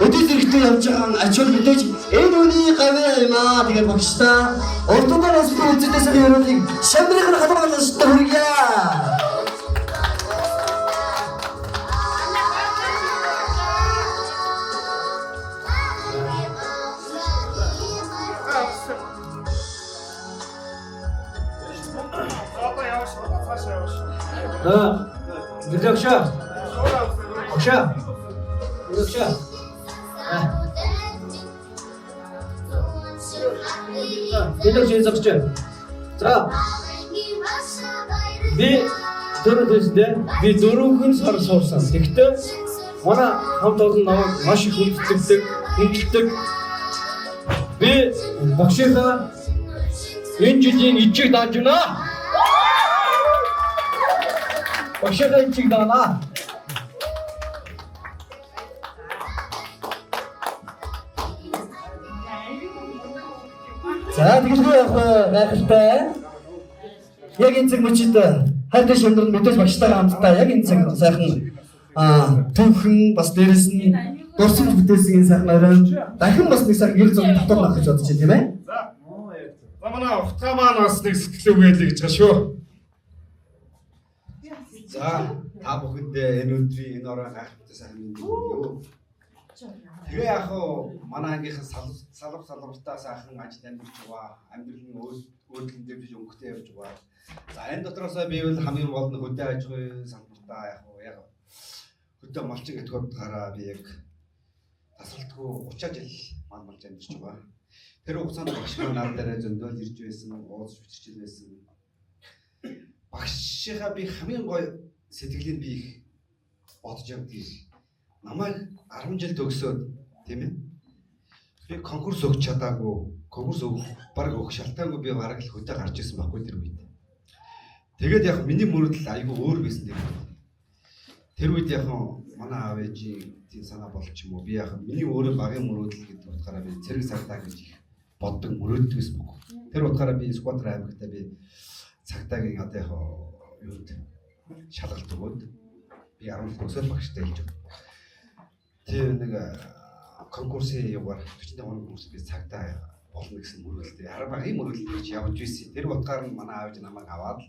[SPEAKER 6] өдөр зэрэгтэй явж байгаа ачаал мэдээж энэ үний гавь юм аа. Тэгээд багштай урдуугаар асуулт үзэлээс өрөөнийг шамдрын хадгалаас төргийа.
[SPEAKER 12] Гүлэгшаа. Огшаа. Гүлэгшаа. Гүлэгшээ зөвч. За. Би төрөлөсдөө би дөрөвхөн сар суурсан. Тэгтээ манай хамт олон намайг маш их хүнддэг, хөндлөдөг. Би багшийнхаа энэ жилийн ижиг дааж байна. Багшийнхаа ижиг даана.
[SPEAKER 6] За тэгэхээр яг гайхалтай. Яг энэ цаг мөчид хайртай шамдрал мэдээж багштайгаа хамтдаа яг энэ цаг сайхан түүхэн бас дээрэс нь дурсамж бүтээсэн энэ сайхан оройн дахин бас нэг сайхан гэр зам татвар авах гэж бодож байна тийм ээ.
[SPEAKER 13] За манай ухтаа маань бас нэг сэтгэл үгээлээ гэж байгаа шүү.
[SPEAKER 10] За та бүхэндээ энэ өдрийн энэ орой гайхалтай сайхан мэндийг өгье. Тэгээ яг манай ангийнхан салбартаа сайхан ажил амьдарч байгаа. Амьдрал нь өөрчлөлт дэмжиж өнгөтэй явж байгаа. За энэ дотроос би бол хамгийн гол нь хөдөө аж ахуйн салбартаа яг хөдөө малчин гэдгүүд гараа би яг тасралтгүй 30 жил маань болж амьдарч байгаа. Тэр хугацаанд багш маань над дээр зөндөл ирж байсан, уулзч бичиж байсан. Багшийнхаа би хамгийн гоё сэтгэлийг би их бодож явдгийг. Намайг 10 жил төгсөөд тийм ээ. Би конкурс өгч чадаагүй, конкурс баг өгөх шалтгаангүй би бараг л хөдөө гарч ирсэн байхгүй тэр үед. Тэгээд яг миний мөрөдөл айгүй өөр байсан тийм. Тэр үед яг манай аав ээжийн тийм санаа болч юм уу? Би яг миний өөрөө багийн мөрөдөл гэдэг утгаараа би цэрэг цагтаа гэж их боддог мөрөөддөг байсан баг. Тэр утгаараа би Скватер аймагтаа би цагтаагийн одоо яг юуд шалгалт өгөөд би 10 төгсөл багштай хэлж байна. Тэр нэг конкурсын яваар 45 конкурс би цагтаа болно гэсэн мөрөдөлтэй багийн мөрөдөл гэж явж байсан. Тэр утгаар нь манай аав ээж намайг аваад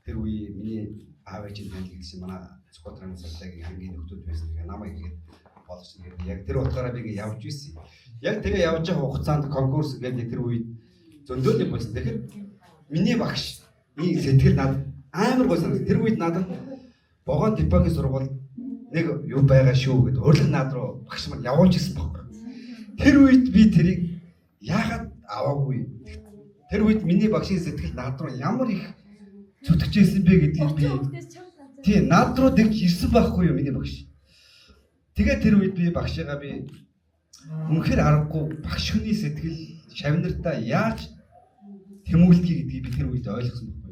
[SPEAKER 10] тэр үе миний аав ээж нь гэсэн манай Скватерын цагтаагийн хамгийн нөхдөд байсан. Намайг ингэж болгож тэгээд яг тэр утгаараа би явж байсан. Яг тэгээ явж байгаа хугацаанд конкурс гэдэг тэр үед зөндөө болсон. Тэгэхээр миний багш ийм сэтгэл надад амар гой санагдав. Тэр үед надад Богоон Дипагийн сургууль нэг юу байгаа шүү гэдэг урилга над руу багш маань явуулж ирсэн баг. Тэр үед би тэрийг яагаад аваагүй. Тэр үед миний багшийн сэтгэл над руу ямар их зүтгэжсэн бэ гэдгийг би тий над руу дэгж ирсэн байхгүй юу миний багш. Тэгээ тэр үед би багшигаа би үнэхээр аргагүй багш хүний сэтгэл шавнартаа яаж тэмүүлдгийг гэдгийг би тэр үед ойлгосон байхгүй.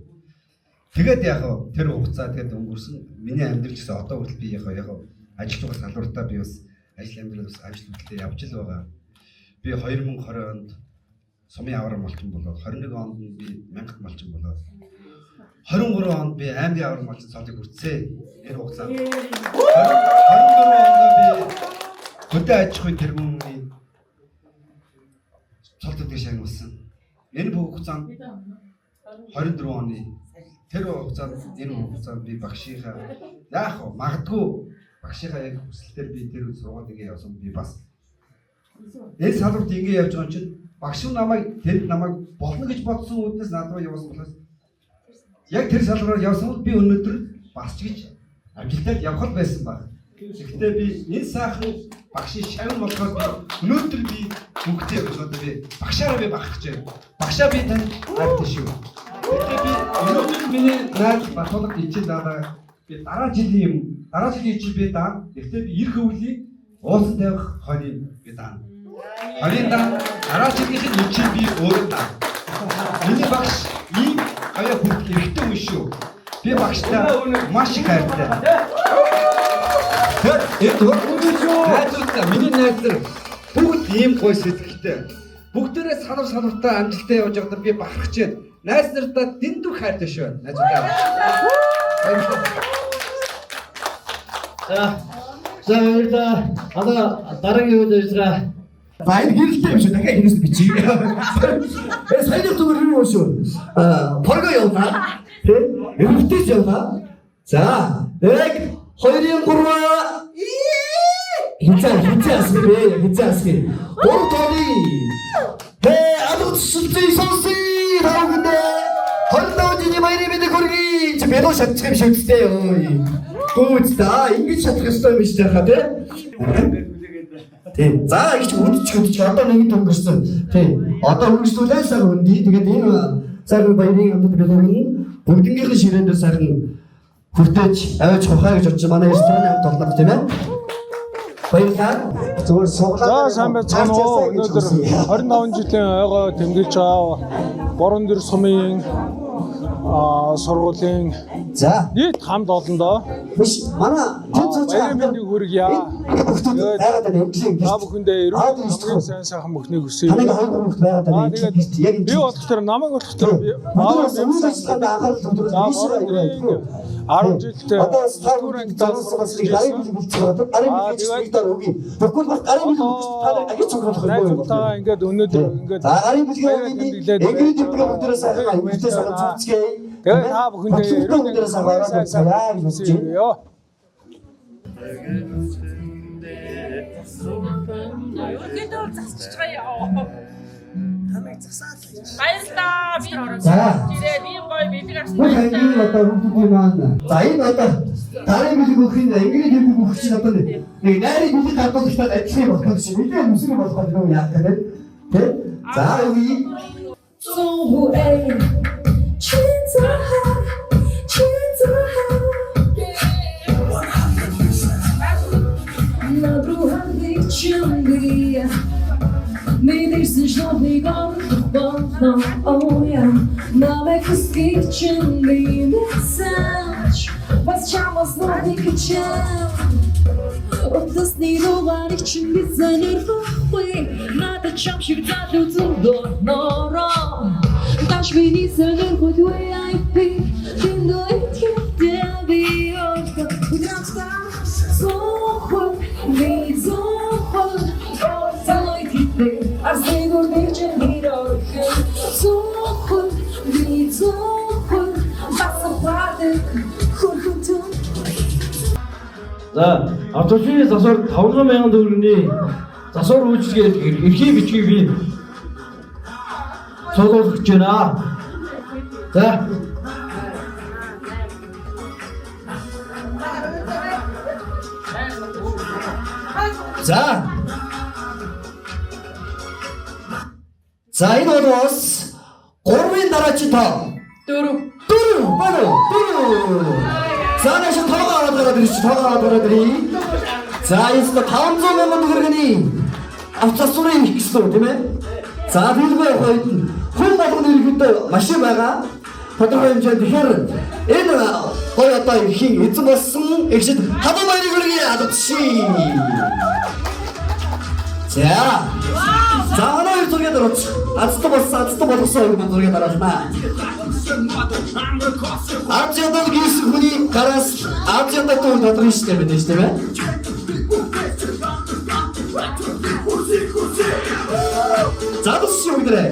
[SPEAKER 10] Тэгээд яг тэр хугацаа тэгээд өнгөрсөн миний амьдрал гэсэн одоо хүртэл би яг ажиллаж байгаа салбартаа би бас ажил амьдрал бас ажил хөдөлтөд явж л байгаа. Би 2020 онд сумын аврам малчин болоод 21 онд би мянгат малчин болоод 23 онд би аймгийн аврам малчин цолыг хүртсэн. Энэ хугацаанд 24 онд би хөдөө аж ахуйн тэргүүний цолтод шагнуулсан. Энэ бүх хугацаанд 24 оны тэр хугацаанд би багшийнхаа яах вэ? Магадгүй багшийнхаа яг хүсэлтээр би тэр сургуулийг явсан би бас энэ салбарт ингэ явж байгаа чинь багш намайг болно гэж бодсон үднэс над руу явуулсан болохоос яг тэр салбараар явсан бол би өнөөдөр бас ч гэж амжилтад явах байсан баг. Гэхдээ би энэ сайхан багшийн шавн болохоос өнөөдөр би бүгдээ болоод би багшаараа би багах гэж байна. Багшаа би тань хайртай шүү. Тэгэхээр би өнөөдөр миний найз батулгад ичээд байгаа би дараа жилийн ичээ би даа. Гэхдээ би эрх өвлийг уусан тавих хоныг би даа. Хоныг даа дараа жилийн ичээ би өөрөө даа. Миний багш ийм аяа бүгд эрхтэй хүн шүү. Би багштай маш их хайртай. Миний найзлар бүгд ийм гоё сэтгэлтэй. Бүгдээрээ салбартаа амжилттай явж байгаад би бахархаж байна. найз нартаа дэндүү хайртай шүү. Найзуудаа.
[SPEAKER 12] За баярлалаа. Одоо дараагийн үйл ажиллагаа
[SPEAKER 6] Баяр хэрэгтэй юм шүү. Дахиад хинээс бичиж. Сайн зүгээр юм шүү. Порго явна. Тэг. Эвэртэйч явна. За. Яг 2-3 хизаасгүй. Гур тоны. Алцсэлцээ сонси таавгандэ. Холдоодны баярын мэд хүргэе. Чи бэло шатчих юм шиг үстэй ёо. Гүйцдаа ингэж шатрах ёстой юм шиг яхаа тий. Тийм. За ингэж үдчих одоо нэг өнгөрсөн. Тийм. Одоо хөргөжлүүлээ сар өнди. Тэгээд энэ сар баярын амтд бэлгэн бүгднгийнхэн ширээндээ сайхан хүртэж авч ухаа гэж бодож манай рестораны хамт олнод тийм ээ. Баярлалаа. Зүгээр
[SPEAKER 2] За сайн байцгаана уу. Өнөөдөр 25 жилийн ойгоо тэмдэглэж байгаа Борон дөр сумын сургуулийн нийт хамт олондоо
[SPEAKER 6] манай
[SPEAKER 2] баярын мэндийг хүргье. Та бүхэндээ эрүүл мэндийн сайн сайхан бүхнийг хүсье. Тэгээд би болохоор намайг болохоор баавар бэмсэн 10 жилдээ
[SPEAKER 6] одоо ангидаа сургалтын гарын билгээс өгье. Тэгвэл бас гарын билгээс агич цогцолох юм.
[SPEAKER 2] та ингээд өнөөдөр ингээд
[SPEAKER 6] гарын билгээ энгэрийн дэлбэрээ бүгдээрээ сайхан аюултай сайхан зүцгээ.
[SPEAKER 2] тэгээд та бүхэндээ эрүүл мэндийн сайн сайхан хүсье.
[SPEAKER 14] Ерөнхийдөө засчих байгаа. Хамаг засаад л. Баярлалаа. Би тэгээд ийм гоё бэлэг авсан.
[SPEAKER 6] Хангийн одоо хүүхдүүд маань. За энэ одоо гарын билэг өгөх нь энгэрийн дэлбэр өгөх чинь одоо нэг найрын билэг гадаад ихтэй адилхан болох юм шиг нэлээд мүсгэр болох юм яах гэдэг. Тэ? За үгүй.
[SPEAKER 15] Мэдэрсэн шоуны гонхолно oh yeah намайг хүсгий чинь би мессеж бас чамаас нэг чам Отсны рууганик чинь би занэрхуй надад чам шиг залуузун дорноро Таш миний сэнэрхуй туяй пи тэндо итхэ би орта удракста сохот би сохот Аз него вечер мирохи Сохот, би сохот Басападек, хурхутун
[SPEAKER 12] За, автошины засвар 500,000 төгрөгийн засвар үйлчилгээд эрхий бичгийг би цуглуулж байна. За.
[SPEAKER 6] За энэ болоос 3-ын дараач тоо. 4. Бано. За наш тоогоо аваад ирээ. За энэ 500,000 төгрөгийн автосурын ихсэн тийм ээ. За билгүй хойд хүн болгоны ирэхэд машин байгаа. Тодорхой хэмжээнд тэгэхээр энэ гоё одоо ихийн эзэн болсон эгшид хадуу баярыг хүргэе адчи. За манай зургийг дараач. Азтай болсон юм зургийг дараалнаа. Азиадаг гис хүний гараас Азиадаг тул дотрын штэ мэдээж тийм ээ. За төсөө өгдөрэй.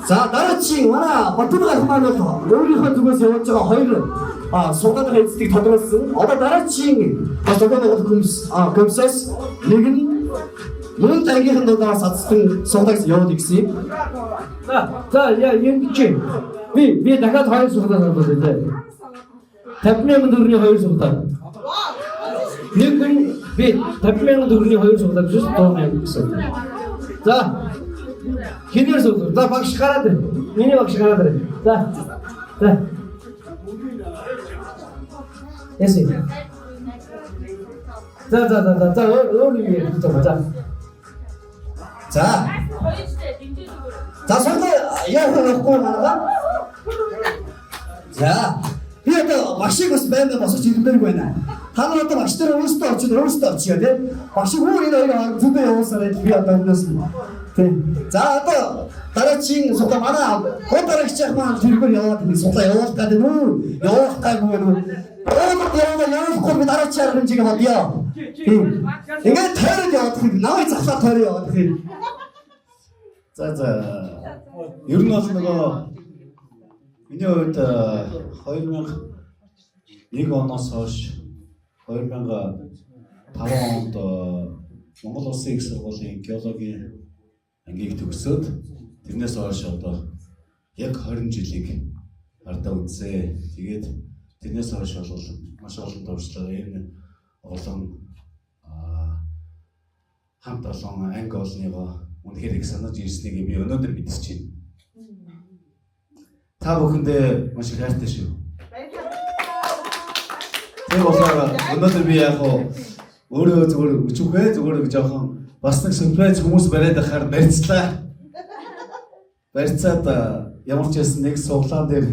[SPEAKER 6] За дараагийн манай Батбар маань өөрийнхөө зүгээс явж байгаа хоёр суугаад эцгийг тодруулсан. Одоо дараагийн бас өгөх комиссаас нэг нь мөн тагийнхын дудаас цацсан суугаас яваад гисэн.
[SPEAKER 12] За юм чи. Би дахиад хоёр суугаад авах байлаа. 50,000 төгрөгийн хоёр суугаад. Нэг нь би 50,000 төгрөгийн хоёр суугаад juste 100,000 гэсэн. За. Хинээр суугаад. За багш гараад. Миний багш гараад. За. Яси. За өөр юм ярьж байгаа.
[SPEAKER 10] За. За сонго яах вэ манайгаа? За. Би одоо машиг бас байна босож ирмээргүй байна. Та нар одоо маш дээр өөрсдөө очиё тийм. Машиг өөр энэ хоёр зүдээ явуулсараа би одоо өнөөс тийм. За одоо дараагийн судлаа манай гоодарагч маань тэргээр яваад би судлаа явуулах гэдэг үү? Явуулах гайгүй юу? Явуулахгүй би дараагийн хэмжээг бодъё. Тийм. Ингээд тойрог яваад намайг захлаа тойрог яваад тийм. За. Ер нь бол нөгөө миний хувьд 2001 оноос хойш 2005 онд Монгол Улсын их сургуулийн геологийн ангийг төгсөөд тэрнээс хойш одоо яг 20 жилиг ардаа үзээ. Тэгээд тэрнээс хойш бол маш олон дуршлага энэ олон хамт олон анги олныгоо үнэхээр их санаж ирснийг би өнөөдөр мэдчихэж байна. Та бүхэндээ маш их хайртай шүү. Тийм болохоор өнөөдөр би яг өөрөө зүгээр өчүүхээ зүгээр жоохон бас нэг сюрприз хүмүүс бариад ахаар барьцлаа. Барьцаад ямар ч байсан нэг суглаан дээр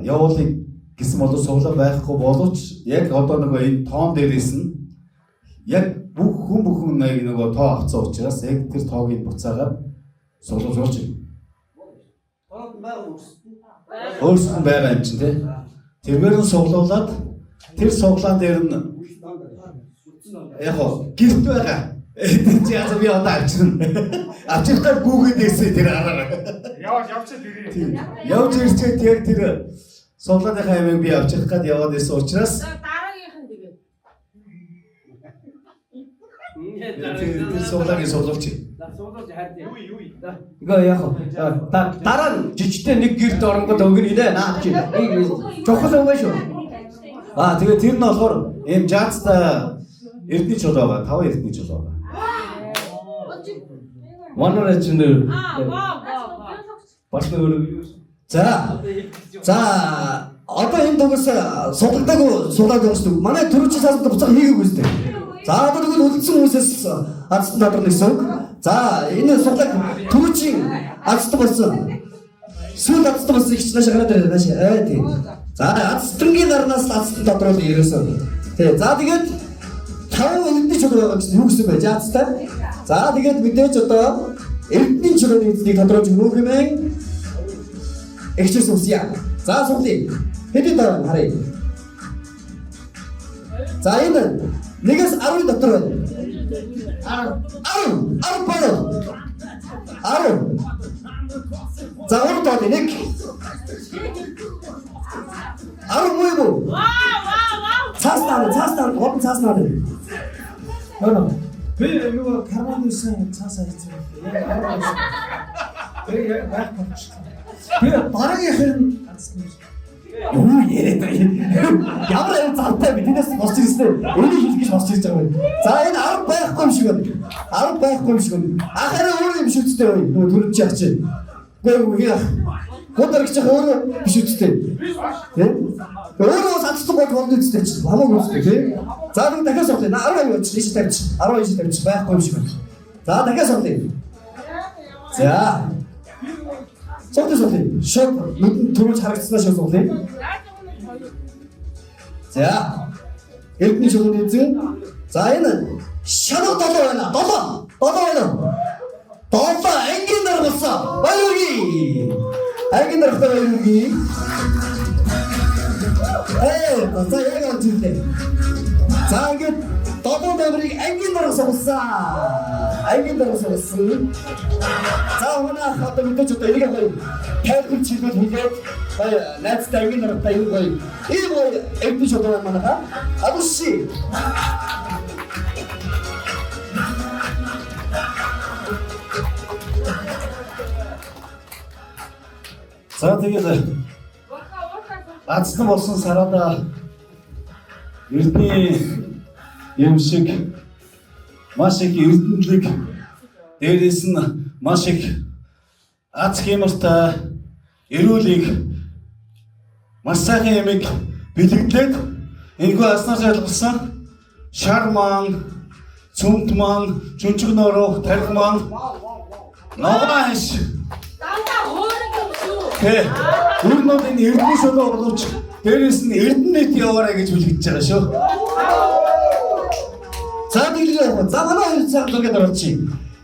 [SPEAKER 10] явуулъя гэсэн бол суглаан байхгүй боловч яг одоо нөгөө энэ тоон дээрээс нь яг бүхэн нөгөө тоо авцсан учраас яг тэр тоогийг буцаагаад суглуулж болж байна. Өөрсдөө байгаа юм чинь тий. Тэргээр нь суглуулад тэр суглаан дээр нь яг гэрт байгаа. Чи яа би одоо авчирна. Авчирхад гүүгээд ирсэн тэр араа. Явчих дэрээ. Явж ирчээ тэр суглааныхаа ямиг би авчих гээд яваад ирсэн учраас
[SPEAKER 14] дараагийнх нь тэгээд.
[SPEAKER 10] Тэр суглаагийн суглуулч.
[SPEAKER 12] Суглуулж хайр юу. Игаа яах вэ? Дараа нь жижигтэй нэг гэрд оронгод өгнө нэ наа чи. Жохол өгөө шүү.
[SPEAKER 10] Тэгээд тэр нь болохоор ийм жаацтай эрдний чул байгаа. 5 эрдний чул байгаа.
[SPEAKER 12] Манай ч нэр. Бас нэг юу.
[SPEAKER 10] За одоо энэ дугаас суглаадаг өсдөг. Манай төрөвч саасд буцаага хийгээгүй үстэй. За одоо тэгвэл үлдсэн хүмүүсээс ардсан дотор нэгсэн. За энэ суглааг төрөвчийн ардсан болсон. Сүүл ардсан болсон их цааш гараад ирээ нааш. Тийм. За ардсангийн дарнаас ардсан дотор л ерөөсөө. Тийм. За тэгээд 5 эрдний чулуу байгаа гэсэн юу гэсэн бэ? Жаацтай. За тэгээд мэдээж одоо эрдний чулууны эзнийг тодорхойлж өгөх юм ээ. Экчээс үсье. За суглая. Хэдий дараа харъя. За энэ 1-ээс 10 дотор байна. 10 байна. 10. За урдаад 1. 10 муу юу? Цаастаа гол цааснаа.
[SPEAKER 2] Хөөе. Би нөгөө карбоннысэн цаасаа хийсэн. Яг байх болчих. Би дараагийн хэрэг андсан юм.
[SPEAKER 10] Юу яриад байна? Ямар юм цаатаа биднээс босч ирсэн. Энийг хэлгэж босч ирж байгаа юм. За энэ 10 байхгүй юм шиг байна. 10 байхгүй юм шиг байна. Ахаараа өөр юм шиг үстэй бай. Нөгөө төрөж яах чинь. Үгүй яах. Гоодарагч өөр биш үстэй. Тэ? Өөрөө сацсан бол үстэй чинь. Хамаагүй үстэй тий. За нэг дахиад соглоё. 12 явууч. Ийш тавьчих. 12 тавьчих байхгүй юм шиг байна. За дахиад соглоё. За. Соглоё. Шот нүдэн төрөж харагдсанаа шиг соглоё. За. Эрдний чулууны эзэн. За энэ шанах 7 байна. 7 байна. 7 ангийн нар болсон. Баяргий. Ангийн нар баяргий. За яг онцлээ. За ингээд 7 номерыг ангийн нар болсон. Ангийн нар болсон. За манай хатаа мэдээж одоо энийг гоё тайлбарч хэлбэл хийгээд найзтай ангийн нартай энэ гоё ийм гоё эвдэж байгаа манайха. Агуши. За тэгээд ацсан болсон сарада эрдний юм шиг маш их эрдэнэлэг дээрээс нь маш их аз хэмэртэй эрүүлийг
[SPEAKER 16] маш сайхан ямиг бэлгэлээд энэхүү аснаас ялгарсан шар маань, цүмт маань, жүнжиг нөрөө, тарих маань ногоаш. Тэ үрнүүдийн эрдэнэ шолоо боловч дээрээс нь эрдэнэт яваарай гэж хүлээж байгаа шүү.
[SPEAKER 6] За дийлээ. За манай хоёр цаг зургийг оруулчих.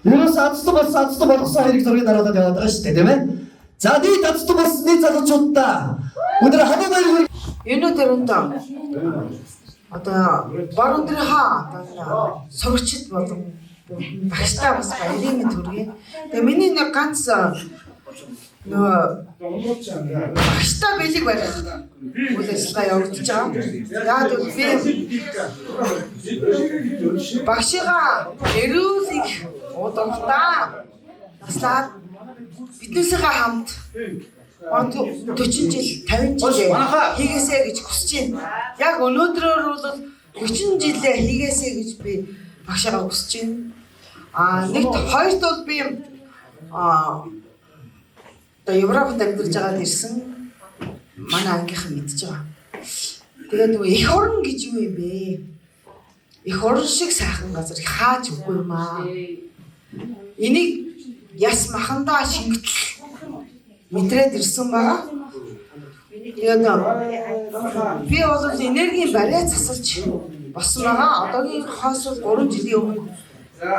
[SPEAKER 6] Юунаас азтай болгосон хоёрыг зургийг дараалаад яваад байгаа шүү дээ, тийм ээ. За дээд азтай болсны залуучуудаа өнөөдөр хадаа баяр.
[SPEAKER 3] Энэ дөрөнд одоо баруун дээр одоо сурагчид болон багштай бас баярын төргий. Тэгээ миний нэг ганц нөгөө багштай бэлэг барих үйл ажиллагаа явагдаж байгаа. Яг л би багшигаа эрүүлэг удамтаа таслаад биднээсээ хамт 40 жил 50 жил хийгээсэй гэж хүсэж байна. Яг өнөөдрөөр бол 40 жилээ хийгээсэй гэж би багшаагаа хүсэж байна. Нэгт хоёрт бол би одоо Европт амьдарч байгаад ирсэн манай ангийнхан мэдж байгаа. Тэгээд нөгөө эх орн гэж юу юм бэ? Эх орн шиг сайхан газар хааж үгүй юм аа. Энийг яс махандаа шингэтэл мэдрээд ирсэн байгаа. Тэгээд би бол энергийн бариа засалж болсон байгаа. Одоогийн хойш 3 жилийн өмнө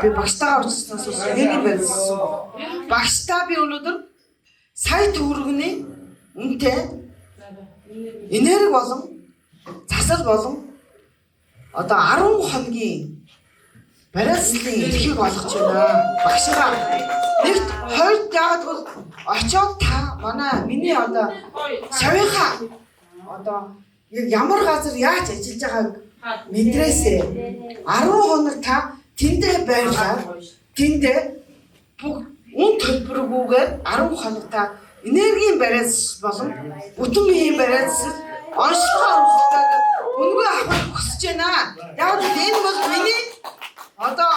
[SPEAKER 3] би багштайгаа уулзсанаас энерги бариа зассан. Багштай би өнөөдөр сая төгрөгний үнэтэй энерги болон засал болон одоо 10 хоногийн бариаслын эрхийг олгож байна. Багшгаа нэгт хоёрт яагаад бол очоод та миний одоо савынхаа одоо ямар газар яаж ажиллаж байгааг мэдрээсэй. 10 хоног та тэндээ байрлаа. Тэндээ үн төлбөргүйгээр 10 хоног та энергийн бариас болон бүтэн биеийн бариас онцлогоо амжилттай үнгүй авах хүсэж байна. Яг энэ бол миний одоо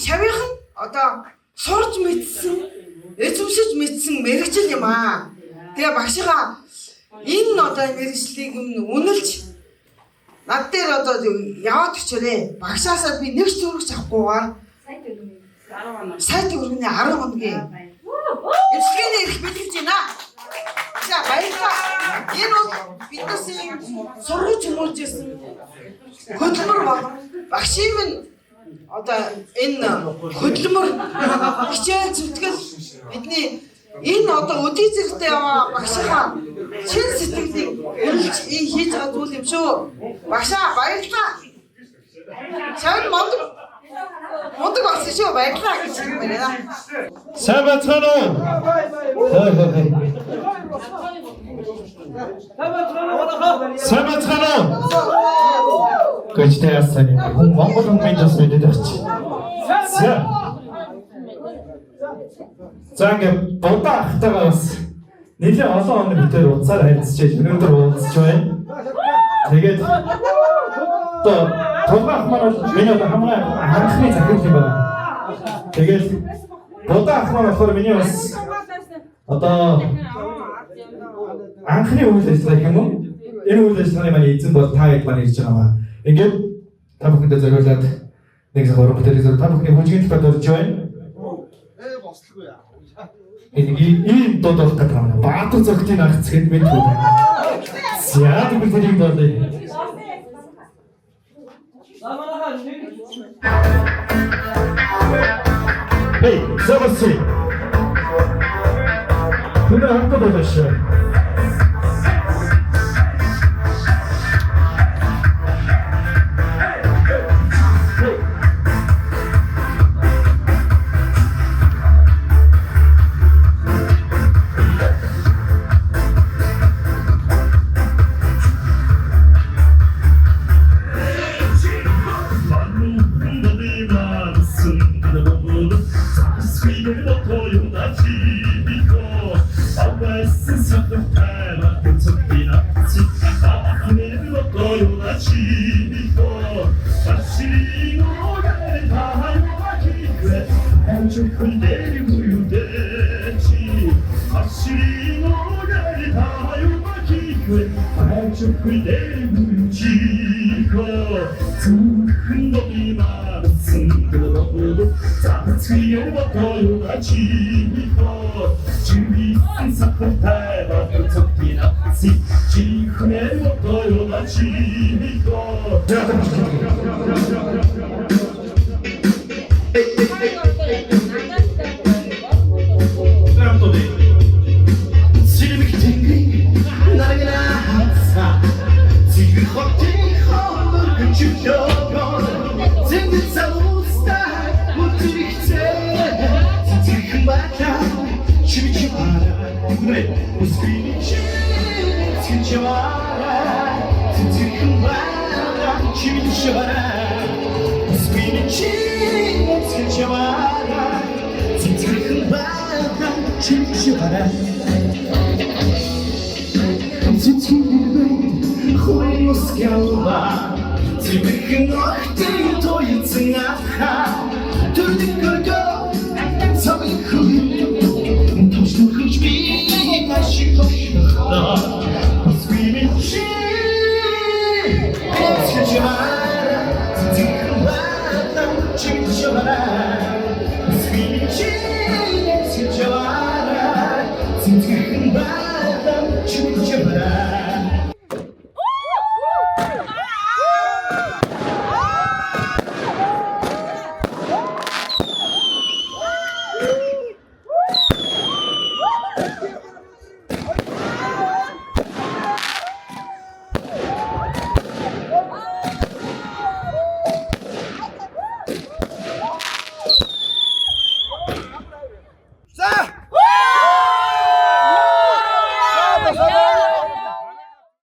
[SPEAKER 3] шавийнхан одоо сурж мэдсэн, эзэмшиж мэдсэн мэрэгжил юм аа. Тэгээ багшигаа энэ одоо мэрэгжлийг үнэлж над дээр одоо яваад өчөөрэй. Багшаасаа би нэг ч төгрөгч авахгүйгээр сая төгрөгийн 10 хоногийн эцгийн эрх бэлгэлж байна. За баярлалаа. Энэ бол биднээс сургууль хүмүүж ирсэн хөдөлмөр болон багшийн минь одоо энэ хөдөлмөр хичээл зүтгэл бидний энэ одоо өдий зэрэгтэй яваа багшийнхаа чин сэтгэлийг өрүүлж хийж байгаа зүйл юм шүү. Багшаа баярлалаа. Сайн мундаг болсон шүү. Баярлалаа гэж юм байна.
[SPEAKER 16] Сайн бацгаана уу? Сайн бацгаана уу? Гэвчтэй хүн Монгол хүмүүс мэдээд очив. За ингээд будаа ахтайгаа бас нэлээд олон хоног бүтээр уцаар харилцаж өнөөдөр уулзч байна. Тэгээд одоо тулгаах маань миний хамгийн анхны захирал юм байна. Тэгээд будаа ах маань болохоор миний бас одоо анхны үйл ажиллагаа юм уу? Энэ үйл ажиллагааны маань эзэн бол та хэд маань ирж байгаа маа. Ингээд та бүхэндээ зориулаад нэг захирал бүтээр та бүхний хүчгийн талбайд орж байна. Ийм додолтой байна. Баатар зогтын ах зэхэд мэдгүй байна. Яа гэвэл тэрийг болоо. Hey, завоси. Куда хамтдаа болоош.
[SPEAKER 7] чих을 발죽을 내뭉치고 두큰 놈이 많았음 그러고도 짜증을 먹어요 가지고 주위선 사건 달아도 적기나 지 지훈에 먹어요 가지고 지름이 tingling 나에게 항상 지금 헛되이 헛을 주려고 생긴 사우스타 못들이 때 지금 맞아 춤이지 마라 그래 웃기니 춤이지 마라 지금 마라 춤이지 마라 웃기니 춤이지 마라 지금 마라 춤이지 마라 Хоймос гялба Тебе хнохты тоится наха